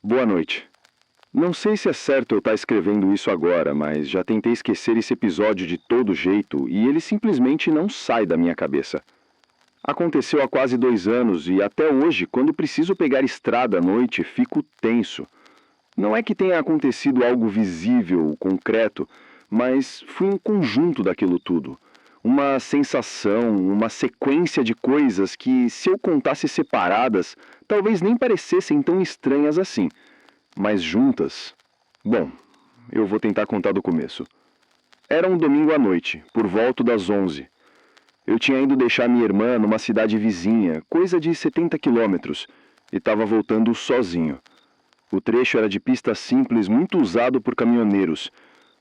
Boa noite. Não sei se é certo eu estar escrevendo isso agora, mas já tentei esquecer esse episódio de todo jeito e ele simplesmente não sai da minha cabeça. Aconteceu há quase 2 anos e até hoje, quando preciso pegar estrada à noite, fico tenso. Não é que tenha acontecido algo visível, concreto, mas foi um conjunto daquilo tudo. Uma sensação, uma sequência de coisas que, se eu contasse separadas, talvez nem parecessem tão estranhas assim. Mas juntas... Bom, eu vou tentar contar do começo. Era um domingo à noite, por volta das 11. Eu tinha ido deixar minha irmã numa cidade vizinha, coisa de 70 quilômetros, e estava voltando sozinho. O trecho era de pista simples, muito usado por caminhoneiros.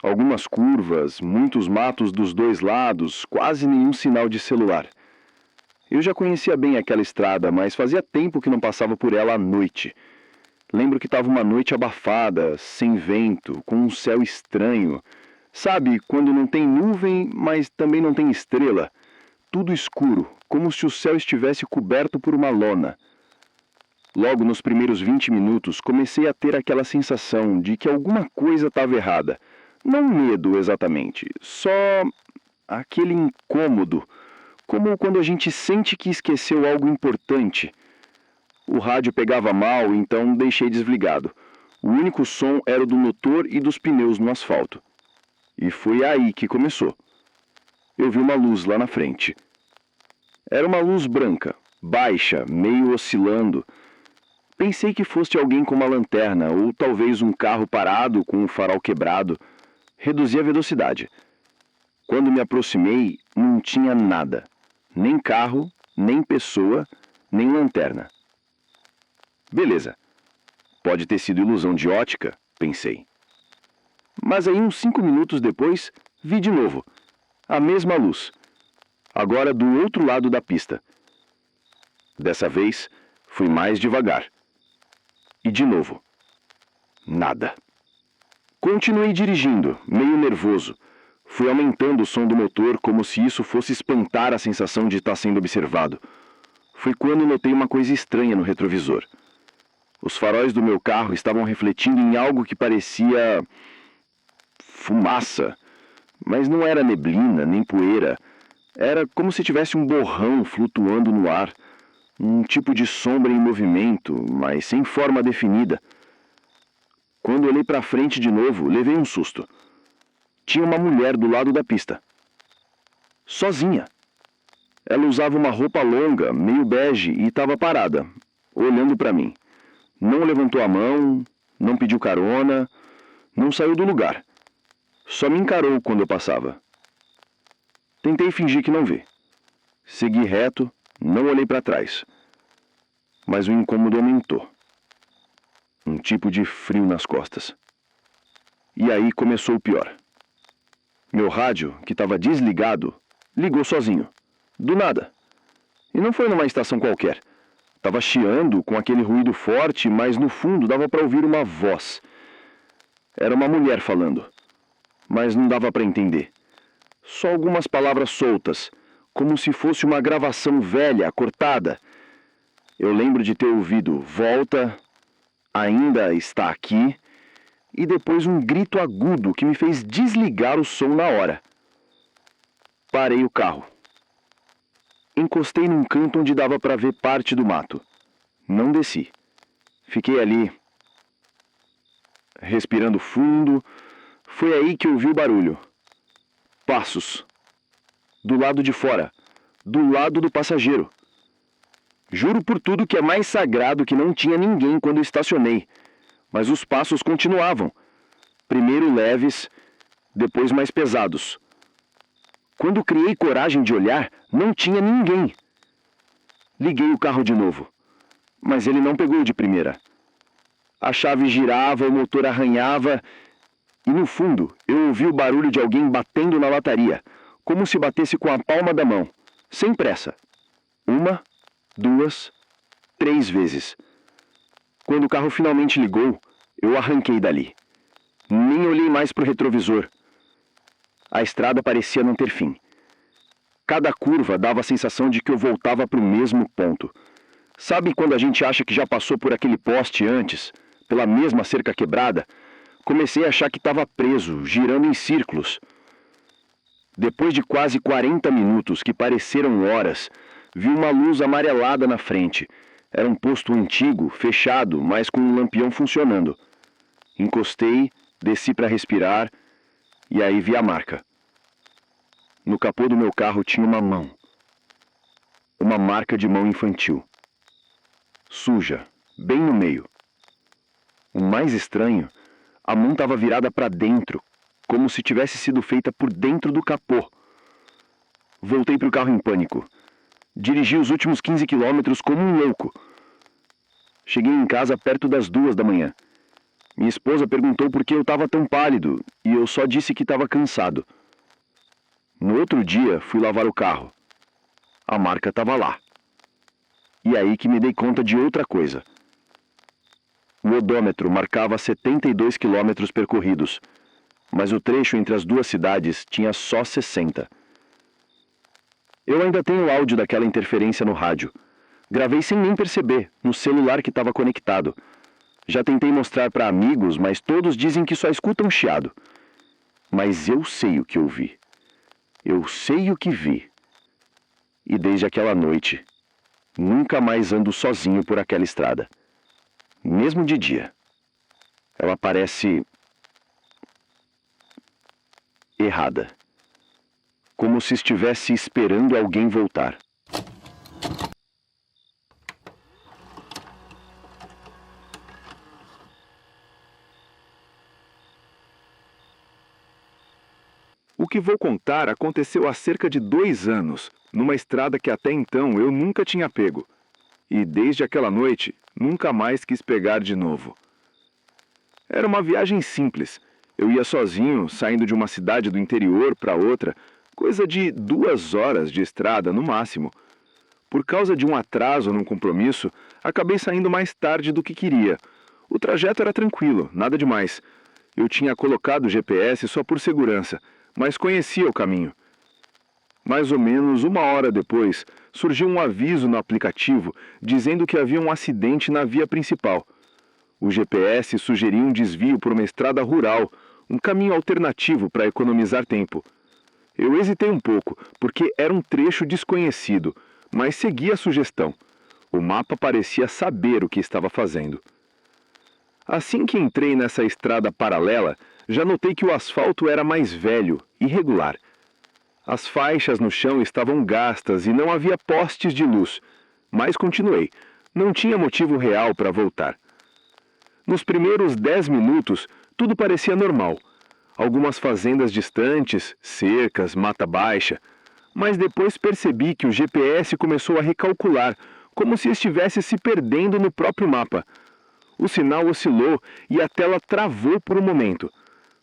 Algumas curvas, muitos matos dos dois lados, quase nenhum sinal de celular. Eu já conhecia bem aquela estrada, mas fazia tempo que não passava por ela à noite. Lembro que estava uma noite abafada, sem vento, com um céu estranho. Sabe, quando não tem nuvem, mas também não tem estrela? Tudo escuro, como se o céu estivesse coberto por uma lona. Logo nos primeiros 20 minutos, comecei a ter aquela sensação de que alguma coisa estava errada. Não medo exatamente, só aquele incômodo, como quando a gente sente que esqueceu algo importante. O rádio pegava mal, então deixei desligado. O único som era o do motor e dos pneus no asfalto. E foi aí que começou. Eu vi uma luz lá na frente. Era uma luz branca, baixa, meio oscilando. Pensei que fosse alguém com uma lanterna, ou talvez um carro parado com o farol quebrado. Reduzi a velocidade. Quando me aproximei, não tinha nada. Nem carro, nem pessoa, nem lanterna. Beleza. Pode ter sido ilusão de ótica, pensei. Mas aí, uns 5 minutos depois, vi de novo. A mesma luz. Agora do outro lado da pista. Dessa vez, fui mais devagar. E de novo. Nada. Continuei dirigindo, meio nervoso. Fui aumentando o som do motor como se isso fosse espantar a sensação de estar sendo observado. Foi quando notei uma coisa estranha no retrovisor. Os faróis do meu carro estavam refletindo em algo que parecia... fumaça. Mas não era neblina, nem poeira. Era como se tivesse um borrão flutuando no ar. Um tipo de sombra em movimento, mas sem forma definida. Quando olhei para frente de novo, levei um susto. Tinha uma mulher do lado da pista. Sozinha. Ela usava uma roupa longa, meio bege, e estava parada, olhando para mim. Não levantou a mão, não pediu carona, não saiu do lugar. Só me encarou quando eu passava. Tentei fingir que não vi. Segui reto, não olhei para trás. Mas o incômodo aumentou. Um tipo de frio nas costas. E aí começou o pior. Meu rádio, que estava desligado, ligou sozinho. Do nada. E não foi numa estação qualquer. Estava chiando com aquele ruído forte, mas no fundo dava para ouvir uma voz. Era uma mulher falando. Mas não dava para entender. Só algumas palavras soltas, como se fosse uma gravação velha, cortada. Eu lembro de ter ouvido "volta", "ainda está aqui", e depois um grito agudo que me fez desligar o som na hora. Parei o carro. Encostei num canto onde dava para ver parte do mato. Não desci. Fiquei ali, respirando fundo. Foi aí que ouvi o barulho. Passos. Do lado de fora. Do lado do passageiro. Juro por tudo que é mais sagrado que não tinha ninguém quando estacionei. Mas os passos continuavam. Primeiro leves, depois mais pesados. Quando criei coragem de olhar, não tinha ninguém. Liguei o carro de novo. Mas ele não pegou de primeira. A chave girava, o motor arranhava... E no fundo, eu ouvi o barulho de alguém batendo na lataria, como se batesse com a palma da mão, sem pressa. 1, 2, 3 vezes. Quando o carro finalmente ligou, eu arranquei dali. Nem olhei mais para o retrovisor. A estrada parecia não ter fim. Cada curva dava a sensação de que eu voltava para o mesmo ponto. Sabe quando a gente acha que já passou por aquele poste antes? pela mesma cerca quebrada, comecei a achar que estava preso, girando em círculos. Depois de quase 40 minutos, que pareceram horas, vi uma luz amarelada na frente. Era um posto antigo, fechado, mas com um lampião funcionando. Encostei, desci para respirar e aí vi a marca. No capô do meu carro tinha uma mão. Uma marca de mão infantil. Suja, bem no meio. O mais estranho, a mão estava virada para dentro, como se tivesse sido feita por dentro do capô. Voltei para o carro em pânico. Dirigi os últimos 15 quilômetros como um louco. Cheguei em casa perto das 2 da manhã. Minha esposa perguntou por que eu estava tão pálido e eu só disse que estava cansado. No outro dia, fui lavar o carro. A marca estava lá. E aí que me dei conta de outra coisa. O odômetro marcava 72 quilômetros percorridos, mas o trecho entre as duas cidades tinha só 60. Eu ainda tenho o áudio daquela interferência no rádio. Gravei sem nem perceber, no celular que estava conectado. Já tentei mostrar para amigos, mas todos dizem que só escutam chiado. Mas eu sei o que eu vi. Eu sei o que vi. E desde aquela noite, nunca mais ando sozinho por aquela estrada. Mesmo de dia. Ela parece errada. Como se estivesse esperando alguém voltar. O que vou contar aconteceu há cerca de 2 anos, numa estrada que até então eu nunca tinha pego. E desde aquela noite, nunca mais quis pegar de novo. Era uma viagem simples. Eu ia sozinho, saindo de uma cidade do interior para outra, coisa de 2 horas de estrada no máximo. Por causa de um atraso num compromisso, acabei saindo mais tarde do que queria. O trajeto era tranquilo, nada demais. Eu tinha colocado o GPS só por segurança, mas conhecia o caminho. Mais ou menos 1 hora depois, surgiu um aviso no aplicativo dizendo que havia um acidente na via principal. O GPS sugeria um desvio por uma estrada rural, um caminho alternativo para economizar tempo. Eu hesitei um pouco, porque era um trecho desconhecido, mas segui a sugestão. O mapa parecia saber o que estava fazendo. Assim que entrei nessa estrada paralela, já notei que o asfalto era mais velho, irregular. As faixas no chão estavam gastas e não havia postes de luz, mas continuei. Não tinha motivo real para voltar. Nos primeiros 10 minutos, tudo parecia normal. Algumas fazendas distantes, cercas, mata baixa. Mas depois percebi que o GPS começou a recalcular, como se estivesse se perdendo no próprio mapa. O sinal oscilou e a tela travou por um momento.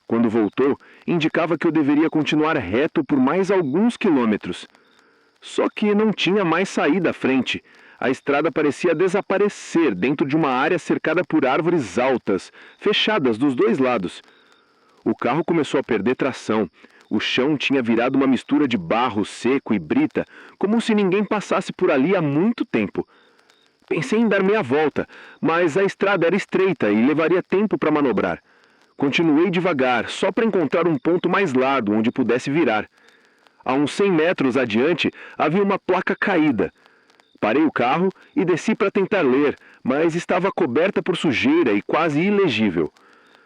Quando voltou, indicava que eu deveria continuar reto por mais alguns quilômetros. Só que não tinha mais saída à frente. A estrada parecia desaparecer dentro de uma área cercada por árvores altas, fechadas dos 2 lados. O carro começou a perder tração. O chão tinha virado uma mistura de barro seco e brita, como se ninguém passasse por ali há muito tempo. Pensei em dar meia volta, mas a estrada era estreita e levaria tempo para manobrar. Continuei devagar, só para encontrar um ponto mais largo onde pudesse virar. A uns 100 metros adiante, havia uma placa caída. Parei o carro e desci para tentar ler, mas estava coberta por sujeira e quase ilegível.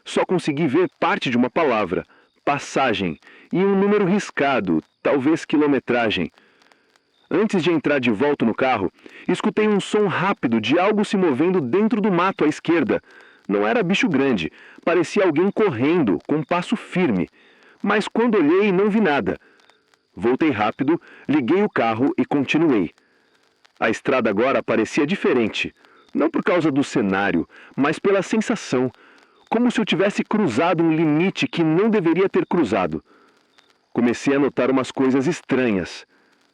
Só consegui ver parte de uma palavra, passagem, e um número riscado, talvez quilometragem. Antes de entrar de volta no carro, escutei um som rápido de algo se movendo dentro do mato à esquerda. Não era bicho grande, parecia alguém correndo, com um passo firme. Mas quando olhei, não vi nada. Voltei rápido, liguei o carro e continuei. A estrada agora parecia diferente. Não por causa do cenário, mas pela sensação. Como se eu tivesse cruzado um limite que não deveria ter cruzado. Comecei a notar umas coisas estranhas.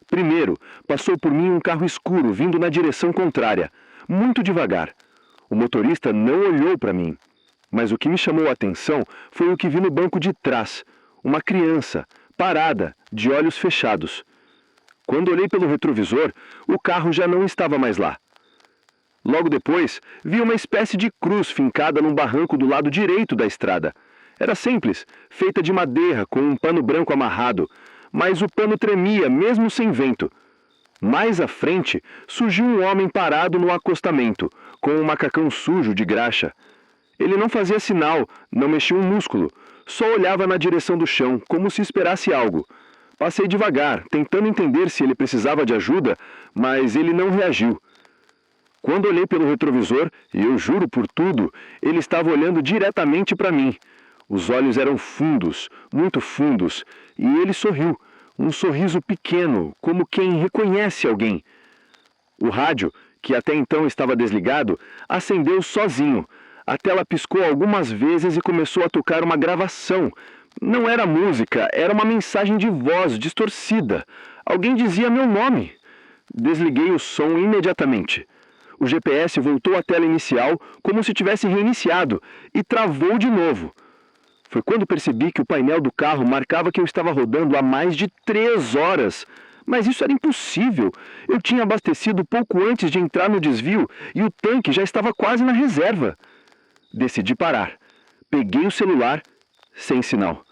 Primeiro, passou por mim um carro escuro vindo na direção contrária, muito devagar. O motorista não olhou para mim. Mas o que me chamou a atenção foi o que vi no banco de trás. Uma criança, parada, de olhos fechados. Quando olhei pelo retrovisor, o carro já não estava mais lá. Logo depois, vi uma espécie de cruz fincada num barranco do lado direito da estrada. Era simples, feita de madeira com um pano branco amarrado, mas o pano tremia mesmo sem vento. Mais à frente, surgiu um homem parado no acostamento, com um macacão sujo de graxa. Ele não fazia sinal, não mexia um músculo, só olhava na direção do chão, como se esperasse algo. Passei devagar, tentando entender se ele precisava de ajuda, mas ele não reagiu. Quando olhei pelo retrovisor, e eu juro por tudo, ele estava olhando diretamente para mim. Os olhos eram fundos, muito fundos, e ele sorriu, um sorriso pequeno, como quem reconhece alguém. O rádio, que até então estava desligado, acendeu sozinho. A tela piscou algumas vezes e começou a tocar uma gravação. Não era música, era uma mensagem de voz distorcida. Alguém dizia meu nome. Desliguei o som imediatamente. O GPS voltou à tela inicial como se tivesse reiniciado e travou de novo. Foi quando percebi que o painel do carro marcava que eu estava rodando há mais de 3 horas. Mas isso era impossível. Eu tinha abastecido pouco antes de entrar no desvio e o tanque já estava quase na reserva. Decidi parar. Peguei o celular, sem sinal.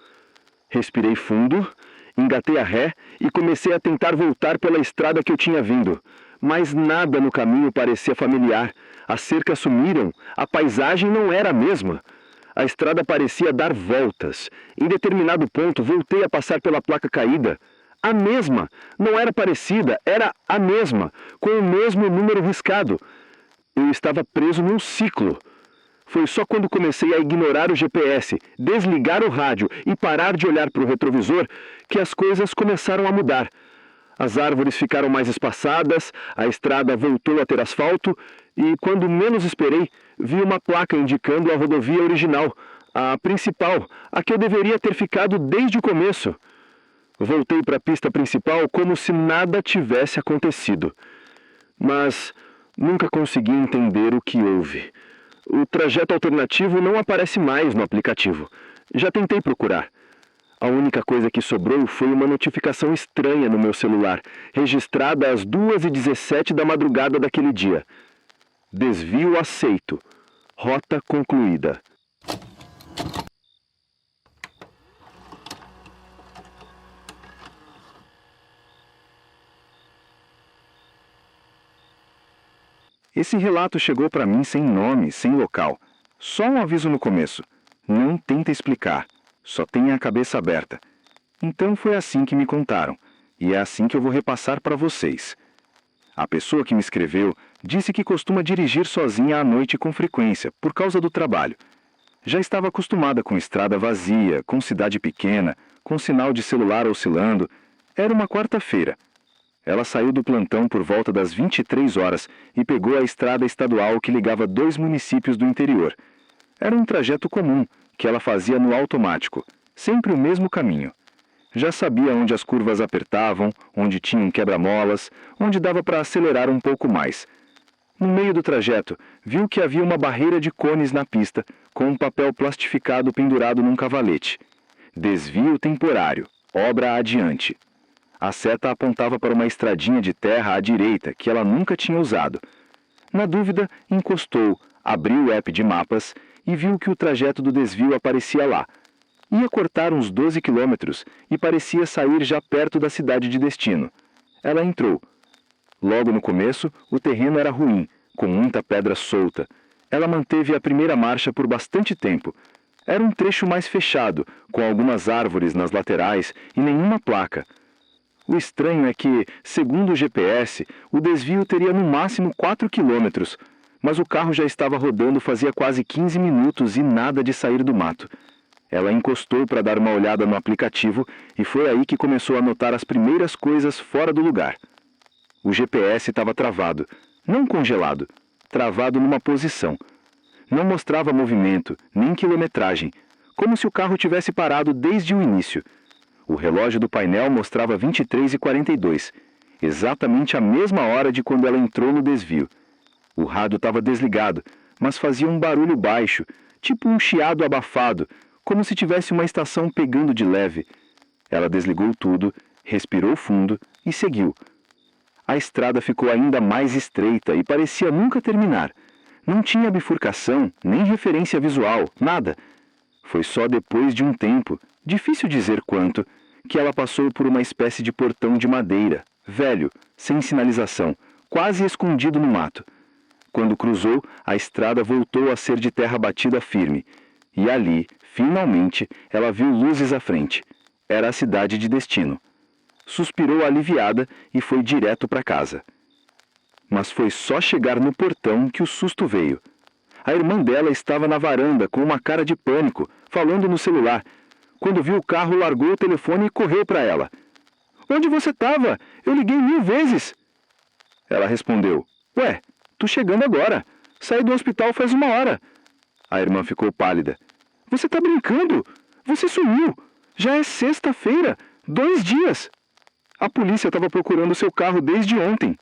Respirei fundo, engatei a ré e comecei a tentar voltar pela estrada que eu tinha vindo. Mas nada no caminho parecia familiar. As cercas sumiram, a paisagem não era a mesma. A estrada parecia dar voltas. Em determinado ponto, voltei a passar pela placa caída. A mesma, não era parecida, era a mesma, com o mesmo número riscado. Eu estava preso num ciclo. Foi só quando comecei a ignorar o GPS, desligar o rádio e parar de olhar para o retrovisor que as coisas começaram a mudar. As árvores ficaram mais espaçadas, a estrada voltou a ter asfalto e, quando menos esperei, vi uma placa indicando a rodovia original, a principal, a que eu deveria ter ficado desde o começo. Voltei para a pista principal como se nada tivesse acontecido. Mas nunca consegui entender o que houve. O trajeto alternativo não aparece mais no aplicativo. Já tentei procurar. A única coisa que sobrou foi uma notificação estranha no meu celular, registrada às 2h17 da madrugada daquele dia. Desvio aceito. Rota concluída. Esse relato chegou para mim sem nome, sem local. Só um aviso no começo. Não tenta explicar. Só tenha a cabeça aberta. Então foi assim que me contaram, e é assim que eu vou repassar para vocês. A pessoa que me escreveu disse que costuma dirigir sozinha à noite com frequência, por causa do trabalho. Já estava acostumada com estrada vazia, com cidade pequena, com sinal de celular oscilando. Era uma quarta-feira. Ela saiu do plantão por volta das 23 horas e pegou a estrada estadual que ligava 2 municípios do interior. Era um trajeto comum, que ela fazia no automático, sempre o mesmo caminho. Já sabia onde as curvas apertavam, onde tinha um quebra-molas, onde dava para acelerar um pouco mais. No meio do trajeto, viu que havia uma barreira de cones na pista, com um papel plastificado pendurado num cavalete. Desvio temporário, obra adiante. A seta apontava para uma estradinha de terra à direita, que ela nunca tinha usado. Na dúvida, encostou, abriu o app de mapas e viu que o trajeto do desvio aparecia lá. Ia cortar uns 12 quilômetros e parecia sair já perto da cidade de destino. Ela entrou. Logo no começo, o terreno era ruim, com muita pedra solta. Ela manteve a primeira marcha por bastante tempo. Era um trecho mais fechado, com algumas árvores nas laterais e nenhuma placa. O estranho é que, segundo o GPS, o desvio teria no máximo 4 quilômetros, mas o carro já estava rodando fazia quase 15 minutos e nada de sair do mato. Ela encostou para dar uma olhada no aplicativo e foi aí que começou a notar as primeiras coisas fora do lugar. O GPS estava travado, não congelado, travado numa posição. Não mostrava movimento, nem quilometragem, como se o carro tivesse parado desde o início. O relógio do painel mostrava 23h42, exatamente a mesma hora de quando ela entrou no desvio. O rádio estava desligado, mas fazia um barulho baixo, tipo um chiado abafado, como se tivesse uma estação pegando de leve. Ela desligou tudo, respirou fundo e seguiu. A estrada ficou ainda mais estreita e parecia nunca terminar. Não tinha bifurcação, nem referência visual, nada. Foi só depois de um tempo, difícil dizer quanto, que ela passou por uma espécie de portão de madeira, velho, sem sinalização, quase escondido no mato. Quando cruzou, a estrada voltou a ser de terra batida firme. E ali, finalmente, ela viu luzes à frente. Era a cidade de destino. Suspirou aliviada e foi direto para casa. Mas foi só chegar no portão que o susto veio. A irmã dela estava na varanda com uma cara de pânico, falando no celular. Quando viu o carro, largou o telefone e correu para ela. "Onde você estava? Eu liguei 1000 vezes." Ela respondeu: "Ué, tô chegando agora. Saí do hospital faz 1 hora." A irmã ficou pálida. "Você tá brincando? Você sumiu. Já é sexta-feira, 2 dias. A polícia estava procurando seu carro desde ontem."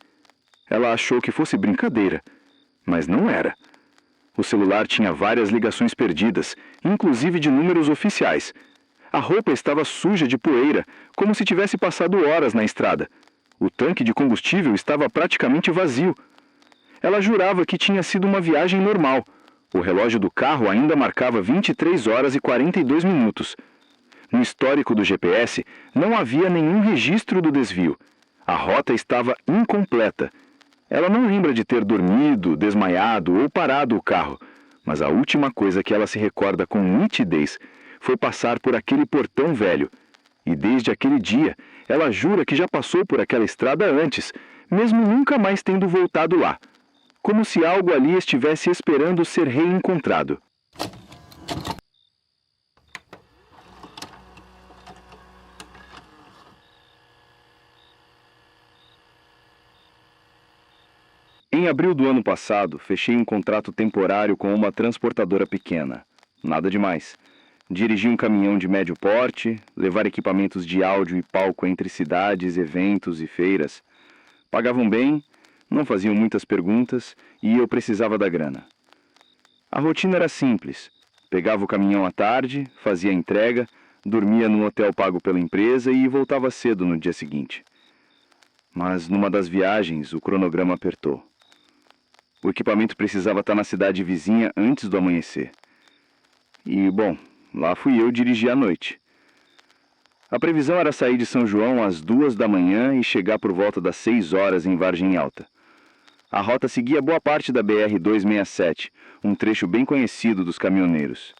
Ela achou que fosse brincadeira, mas não era. O celular tinha várias ligações perdidas, inclusive de números oficiais. A roupa estava suja de poeira, como se tivesse passado horas na estrada. O tanque de combustível estava praticamente vazio. Ela jurava que tinha sido uma viagem normal. O relógio do carro ainda marcava 23 horas e 42 minutos. No histórico do GPS, não havia nenhum registro do desvio. A rota estava incompleta. Ela não lembra de ter dormido, desmaiado ou parado o carro, mas a última coisa que ela se recorda com nitidez foi passar por aquele portão velho. E desde aquele dia, ela jura que já passou por aquela estrada antes, mesmo nunca mais tendo voltado lá. Como se algo ali estivesse esperando ser reencontrado. Em abril do ano passado, fechei um contrato temporário com uma transportadora pequena. Nada demais. Dirigir um caminhão de médio porte, levar equipamentos de áudio e palco entre cidades, eventos e feiras. Pagavam bem, não faziam muitas perguntas e eu precisava da grana. A rotina era simples. Pegava o caminhão à tarde, fazia a entrega, dormia num hotel pago pela empresa e voltava cedo no dia seguinte. Mas numa das viagens, o cronograma apertou. O equipamento precisava estar na cidade vizinha antes do amanhecer. E, bom, lá fui eu dirigir à noite. A previsão era sair de São João às 2 da manhã e chegar por volta das 6 horas em Vargem Alta. A rota seguia boa parte da BR-267, um trecho bem conhecido dos caminhoneiros.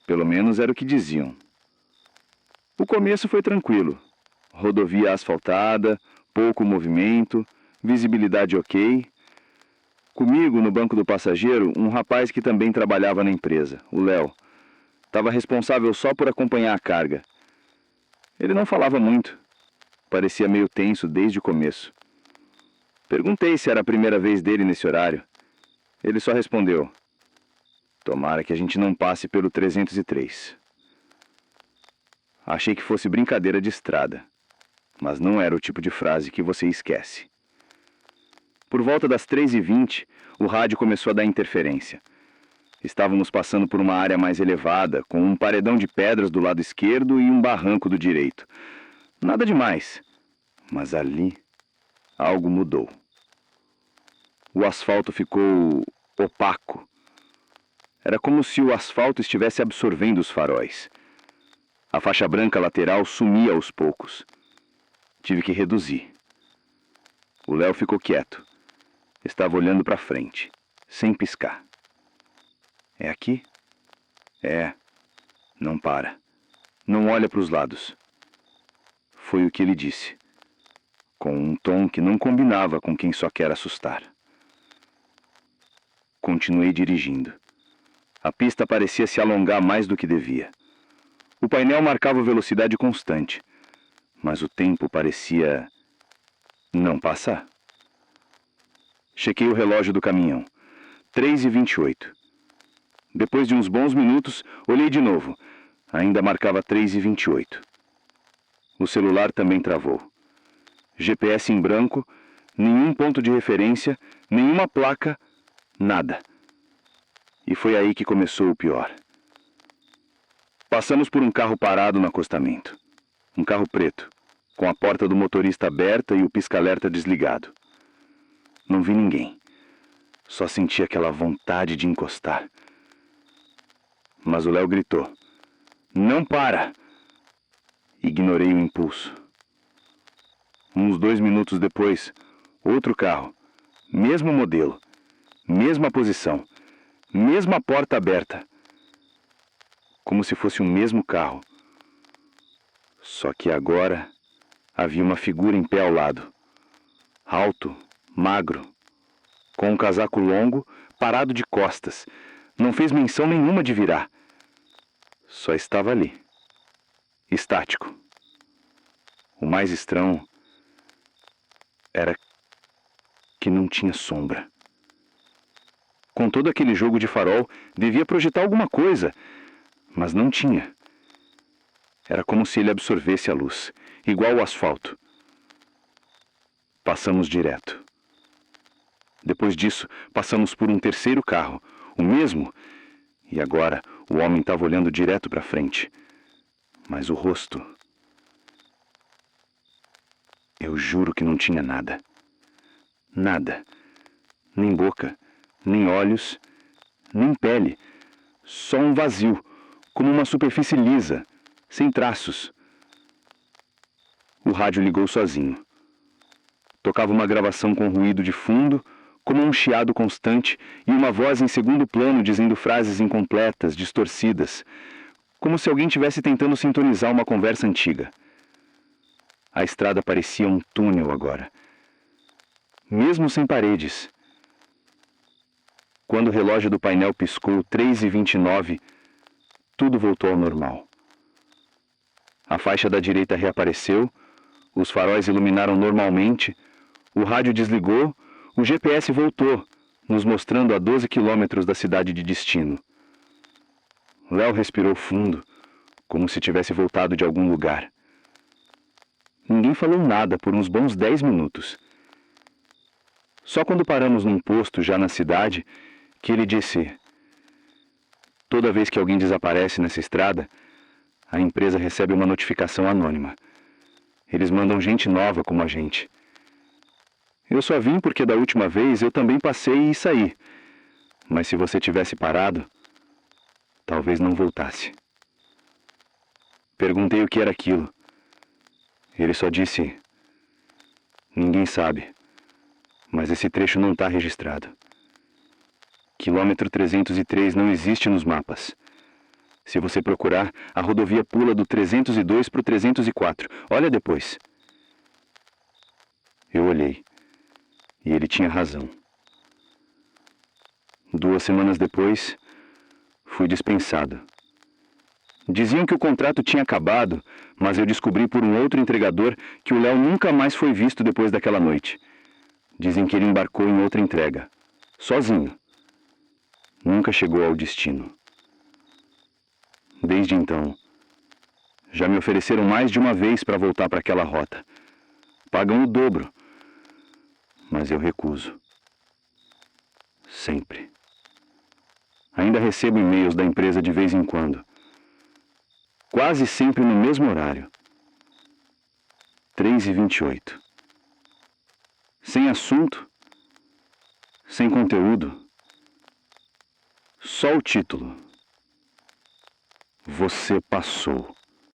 Pelo menos era o que diziam. O começo foi tranquilo. Rodovia asfaltada, pouco movimento, visibilidade ok. Comigo, no banco do passageiro, um rapaz que também trabalhava na empresa, o Léo. Estava responsável só por acompanhar a carga. Ele não falava muito. Parecia meio tenso desde o começo. Perguntei se era a primeira vez dele nesse horário. Ele só respondeu: "Tomara que a gente não passe pelo 303. Achei que fosse brincadeira de estrada, mas não era o tipo de frase que você esquece. Por volta das 3h20, o rádio começou a dar interferência. Estávamos passando por uma área mais elevada, com um paredão de pedras do lado esquerdo e um barranco do direito. Nada demais, mas ali algo mudou. O asfalto ficou opaco. Era como se o asfalto estivesse absorvendo os faróis. A faixa branca lateral sumia aos poucos. Tive que reduzir. O Léo ficou quieto. Estava olhando para frente, sem piscar. "É aqui?" "É. Não para. Não olha para os lados." Foi o que ele disse, com um tom que não combinava com quem só quer assustar. Continuei dirigindo. A pista parecia se alongar mais do que devia. O painel marcava velocidade constante, mas o tempo parecia não passar. Chequei o relógio do caminhão. 3h28. Depois de uns bons minutos, olhei de novo. Ainda marcava 3h28. O celular também travou. GPS em branco, nenhum ponto de referência, nenhuma placa, nada. E foi aí que começou o pior. Passamos por um carro parado no acostamento. Um carro preto, com a porta do motorista aberta e o pisca-alerta desligado. Não vi ninguém. Só senti aquela vontade de encostar. Mas o Léo gritou: "Não para!" Ignorei o impulso. Uns 2 minutos depois, outro carro, mesmo modelo, mesma posição, mesma porta aberta. Como se fosse o mesmo carro. Só que agora havia uma figura em pé ao lado. Alto, magro, com um casaco longo, parado de costas. Não fez menção nenhuma de virar. Só estava ali, estático. O mais estranho era que não tinha sombra. Com todo aquele jogo de farol, devia projetar alguma coisa, mas não tinha. Era como se ele absorvesse a luz, igual o asfalto. Passamos direto. Depois disso, passamos por um terceiro carro, o mesmo, e agora o homem estava olhando direto para frente. Mas o rosto... Eu juro que não tinha nada. Nada. Nem boca, nem olhos, nem pele. Só um vazio, como uma superfície lisa, sem traços. O rádio ligou sozinho. Tocava uma gravação com ruído de fundo, como um chiado constante, e uma voz em segundo plano dizendo frases incompletas, distorcidas, como se alguém estivesse tentando sintonizar uma conversa antiga. A estrada parecia um túnel agora, mesmo sem paredes. Quando o relógio do painel piscou 3h29, tudo voltou ao normal. A faixa da direita reapareceu, os faróis iluminaram normalmente, o rádio desligou, o GPS voltou, nos mostrando a 12 quilômetros da cidade de destino. Léo respirou fundo, como se tivesse voltado de algum lugar. Ninguém falou nada por uns bons 10 minutos. Só quando paramos num posto já na cidade, que ele disse: "Toda vez que alguém desaparece nessa estrada, a empresa recebe uma notificação anônima. Eles mandam gente nova como a gente. Eu só vim porque da última vez eu também passei e saí. Mas se você tivesse parado, talvez não voltasse." Perguntei o que era aquilo. Ele só disse: "Ninguém sabe, mas esse trecho não está registrado. Quilômetro 303 não existe nos mapas. Se você procurar, a rodovia pula do 302 para o 304. Olha depois." Eu olhei. E ele tinha razão. 2 semanas depois, fui dispensado. Diziam que o contrato tinha acabado, mas eu descobri por um outro entregador que o Léo nunca mais foi visto depois daquela noite. Dizem que ele embarcou em outra entrega, sozinho. Nunca chegou ao destino. Desde então, já me ofereceram mais de uma vez para voltar para aquela rota. Pagam o dobro, mas eu recuso. Sempre. Ainda recebo e-mails da empresa de vez em quando. Quase sempre no mesmo horário. 3h28. Sem assunto, sem conteúdo. Só o título. Você passou.